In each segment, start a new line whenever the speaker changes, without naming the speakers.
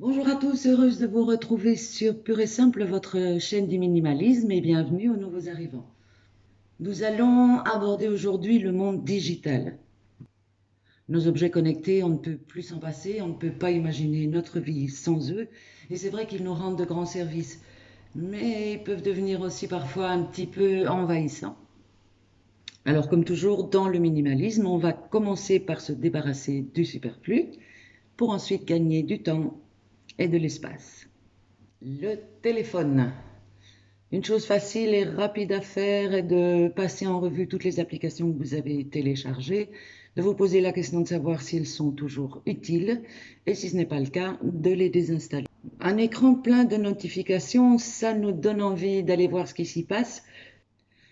Bonjour à tous, heureuse de vous retrouver sur Pur et Simple, votre chaîne du minimalisme, et bienvenue aux nouveaux arrivants. Nous allons aborder aujourd'hui le monde digital. Nos objets connectés, on ne peut plus s'en passer, on ne peut pas imaginer notre vie sans eux, et c'est vrai qu'ils nous rendent de grands services, mais ils peuvent devenir aussi parfois un petit peu envahissants. Alors comme toujours dans le minimalisme, on va commencer par se débarrasser du superflu, pour ensuite gagner du temps et de l'espace. Le téléphone. Une chose facile et rapide à faire est de passer en revue toutes les applications que vous avez téléchargées, de vous poser la question de savoir si elles sont toujours utiles et si ce n'est pas le cas, de les désinstaller. Un écran plein de notifications, ça nous donne envie d'aller voir ce qui s'y passe.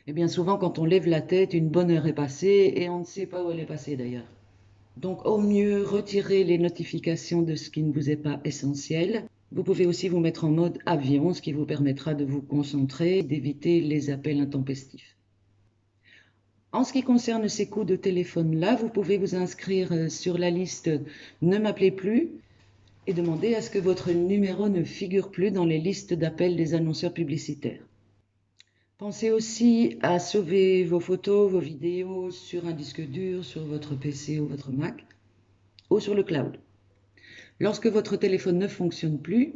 Et bien souvent, quand on lève la tête, une bonne heure est passée et on ne sait pas où elle est passée d'ailleurs. Donc au mieux, retirez les notifications de ce qui ne vous est pas essentiel. Vous pouvez aussi vous mettre en mode avion, ce qui vous permettra de vous concentrer, d'éviter les appels intempestifs. En ce qui concerne ces coups de téléphone-là, vous pouvez vous inscrire sur la liste Ne m'appelez plus et demander à ce que votre numéro ne figure plus dans les listes d'appels des annonceurs publicitaires. Pensez aussi à sauver vos photos, vos vidéos sur un disque dur, sur votre PC ou votre Mac, ou sur le cloud. Lorsque votre téléphone ne fonctionne plus,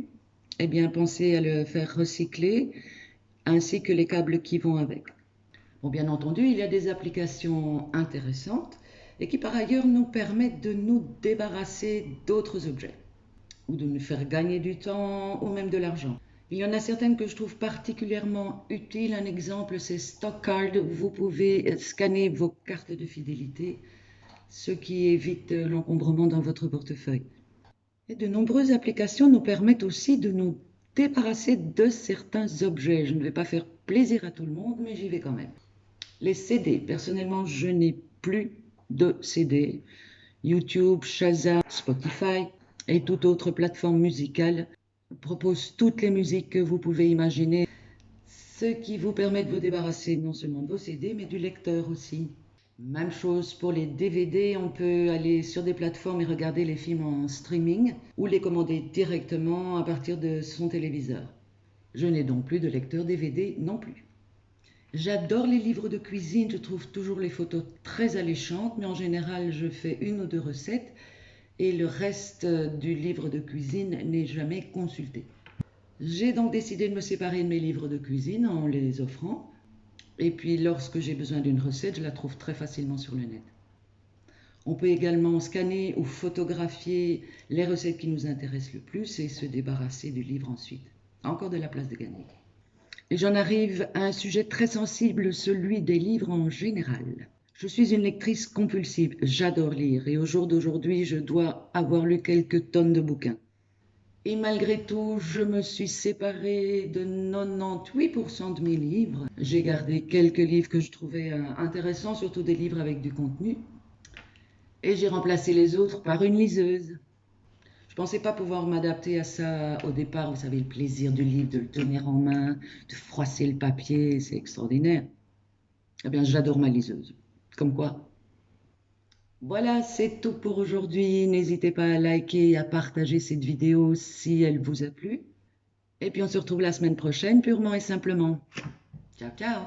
eh bien, pensez à le faire recycler, ainsi que les câbles qui vont avec. Bon, bien entendu, il y a des applications intéressantes et qui par ailleurs nous permettent de nous débarrasser d'autres objets, ou de nous faire gagner du temps, ou même de l'argent. Il y en a certaines que je trouve particulièrement utiles. Un exemple, c'est Stockcard. Vous pouvez scanner vos cartes de fidélité, ce qui évite l'encombrement dans votre portefeuille. Et de nombreuses applications nous permettent aussi de nous débarrasser de certains objets. Je ne vais pas faire plaisir à tout le monde, mais j'y vais quand même. Les CD. Personnellement, je n'ai plus de CD. YouTube, Shazam, Spotify et toute autre plateforme musicale proposent toutes les musiques que vous pouvez imaginer, ce qui vous permet de vous débarrasser non seulement de vos CD, mais du lecteur aussi. Même chose pour les DVD, on peut aller sur des plateformes et regarder les films en streaming ou les commander directement à partir de son téléviseur. Je n'ai donc plus de lecteur DVD non plus. J'adore les livres de cuisine, je trouve toujours les photos très alléchantes, mais en général je fais une ou deux recettes et le reste du livre de cuisine n'est jamais consulté. J'ai donc décidé de me séparer de mes livres de cuisine en les offrant. Et puis lorsque j'ai besoin d'une recette, je la trouve très facilement sur le net. On peut également scanner ou photographier les recettes qui nous intéressent le plus et se débarrasser du livre ensuite. Encore de la place de gagner. Et j'en arrive à un sujet très sensible, celui des livres en général. Je suis une lectrice compulsive, j'adore lire et au jour d'aujourd'hui, je dois avoir lu quelques tonnes de bouquins. Et malgré tout, je me suis séparée de 98% de mes livres. J'ai gardé quelques livres que je trouvais intéressants, surtout des livres avec du contenu. Et j'ai remplacé les autres par une liseuse. Je ne pensais pas pouvoir m'adapter à ça au départ. Vous savez, le plaisir du livre, de le tenir en main, de froisser le papier, c'est extraordinaire. Eh bien, j'adore ma liseuse. Comme quoi. Voilà, c'est tout pour aujourd'hui. N'hésitez pas à liker et à partager cette vidéo si elle vous a plu. Et puis on se retrouve la semaine prochaine, purement et simplement. Ciao, ciao!